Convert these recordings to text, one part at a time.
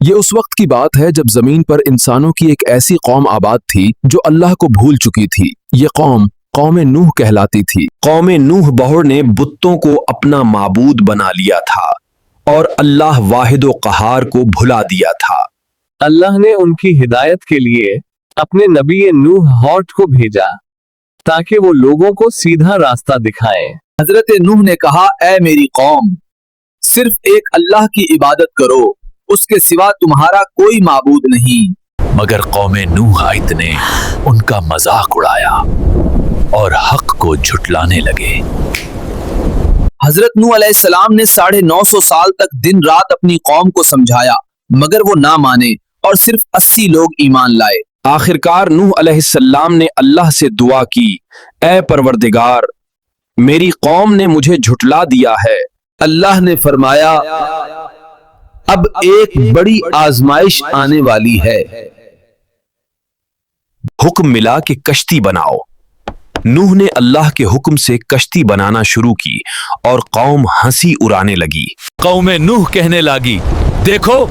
یہ اس وقت کی بات ہے جب زمین پر انسانوں کی ایک ایسی قوم آباد تھی جو اللہ کو بھول چکی تھی۔ یہ قوم نوح کہلاتی تھی۔ قوم نوح بہر نے بتوں کو اپنا معبود بنا لیا تھا اور اللہ واحد و قہار کو بھلا دیا تھا۔ اللہ نے ان کی ہدایت کے لیے اپنے نبی نوح ہوڈ کو بھیجا تاکہ وہ لوگوں کو سیدھا راستہ دکھائیں۔ حضرت نوح نے کہا، اے میری قوم، صرف ایک اللہ کی عبادت کرو، اس کے سوا تمہارا کوئی معبود نہیں۔ مگر قوم نوح آیت نے ان کا مذاق اڑایا اور حق کو جھٹلانے لگے۔ حضرت نوح علیہ السلام نے 950 سال تک دن رات اپنی قوم کو سمجھایا، مگر وہ نہ مانے اور صرف 80 لوگ ایمان لائے۔ آخرکار نوح علیہ السلام نے اللہ سے دعا کی، اے پروردگار، میری قوم نے مجھے جھٹلا دیا ہے۔ اللہ نے فرمایا، اب ایک بڑی آزمائش آنے والی ہے۔ حکم ملا کہ کشتی بناؤ۔ نوح نے اللہ کے حکم سے کشتی بنانا شروع کی اور قوم ہنسی اڑانے لگی۔ قوم نوح کہنے لگی، دیکھو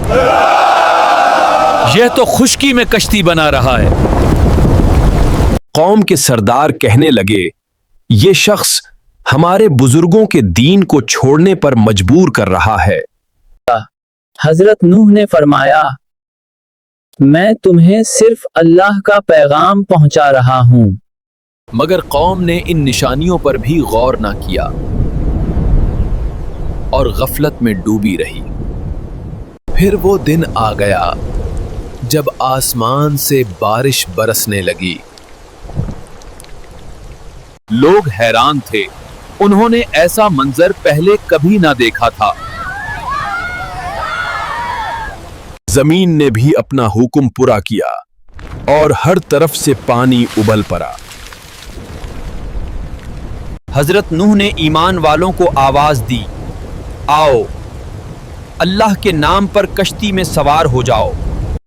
یہ تو خشکی میں کشتی بنا رہا ہے۔ قوم کے سردار کہنے لگے، یہ شخص ہمارے بزرگوں کے دین کو چھوڑنے پر مجبور کر رہا ہے۔ حضرت نوح نے فرمایا، میں تمہیں صرف اللہ کا پیغام پہنچا رہا ہوں۔ مگر قوم نے ان نشانیوں پر بھی غور نہ کیا اور غفلت میں ڈوبی رہی۔ پھر وہ دن آ گیا جب آسمان سے بارش برسنے لگی۔ لوگ حیران تھے، انہوں نے ایسا منظر پہلے کبھی نہ دیکھا تھا۔ زمین نے بھی اپنا حکم پورا کیا اور ہر طرف سے پانی ابل پڑا۔ حضرت نوح نے ایمان والوں کو آواز دی، آؤ اللہ کے نام پر کشتی میں سوار ہو جاؤ۔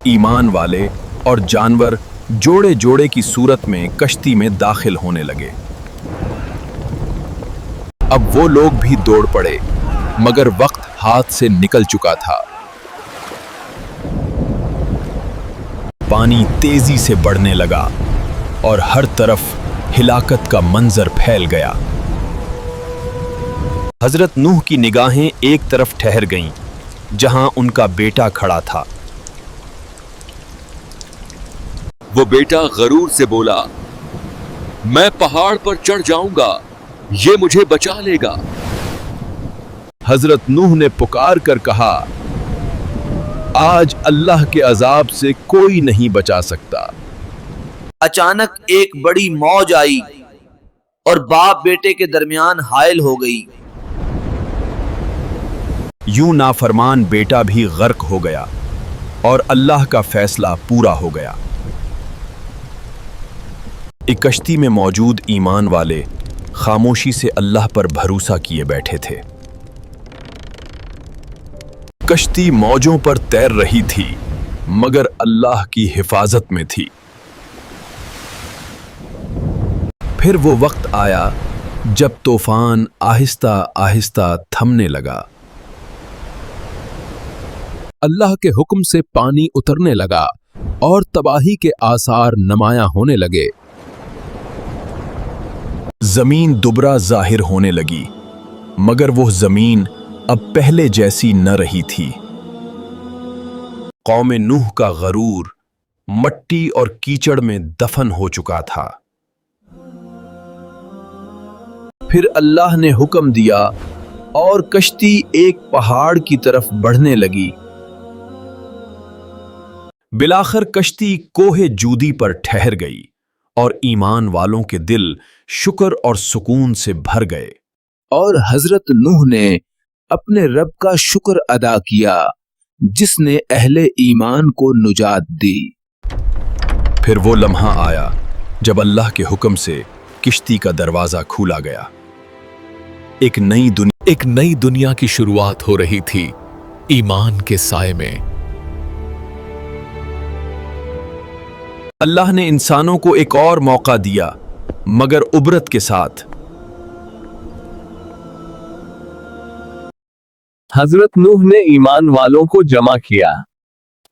ایمان والے اور جانور جوڑے جوڑے کی صورت میں کشتی میں داخل ہونے لگے۔ اب وہ لوگ بھی دوڑ پڑے، مگر وقت ہاتھ سے نکل چکا تھا۔ پانی تیزی سے بڑھنے لگا اور ہر طرف ہلاکت کا منظر پھیل گیا۔ حضرت نوح کی نگاہیں ایک طرف ٹھہر گئیں جہاں ان کا بیٹا کھڑا تھا۔ وہ بیٹا غرور سے بولا، میں پہاڑ پر چڑھ جاؤں گا، یہ مجھے بچا لے گا۔ حضرت نوح نے پکار کر کہا، آج اللہ کے عذاب سے کوئی نہیں بچا سکتا۔ اچانک ایک بڑی موج آئی اور باپ بیٹے کے درمیان حائل ہو گئی۔ یوں نافرمان بیٹا بھی غرق ہو گیا اور اللہ کا فیصلہ پورا ہو گیا۔ ایک کشتی میں موجود ایمان والے خاموشی سے اللہ پر بھروسہ کیے بیٹھے تھے۔ کشتی موجوں پر تیر رہی تھی مگر اللہ کی حفاظت میں تھی۔ پھر وہ وقت آیا جب طوفان آہستہ آہستہ تھمنے لگا۔ اللہ کے حکم سے پانی اترنے لگا اور تباہی کے آثار نمایاں ہونے لگے۔ زمین دوبارہ ظاہر ہونے لگی، مگر وہ زمین اب پہلے جیسی نہ رہی تھی۔ قوم نوح کا غرور مٹی اور کیچڑ میں دفن ہو چکا تھا۔ پھر اللہ نے حکم دیا اور کشتی ایک پہاڑ کی طرف بڑھنے لگی۔ بلاخر کشتی کوہ جودی پر ٹھہر گئی اور ایمان والوں کے دل شکر اور سکون سے بھر گئے۔ اور حضرت نوح نے اپنے رب کا شکر ادا کیا جس نے اہل ایمان کو نجات دی۔ پھر وہ لمحہ آیا جب اللہ کے حکم سے کشتی کا دروازہ کھولا گیا۔ ایک نئی دنیا کی شروعات ہو رہی تھی ایمان کے سائے میں۔ اللہ نے انسانوں کو ایک اور موقع دیا مگر عبرت کے ساتھ۔ حضرت نوح نے ایمان والوں کو جمع کیا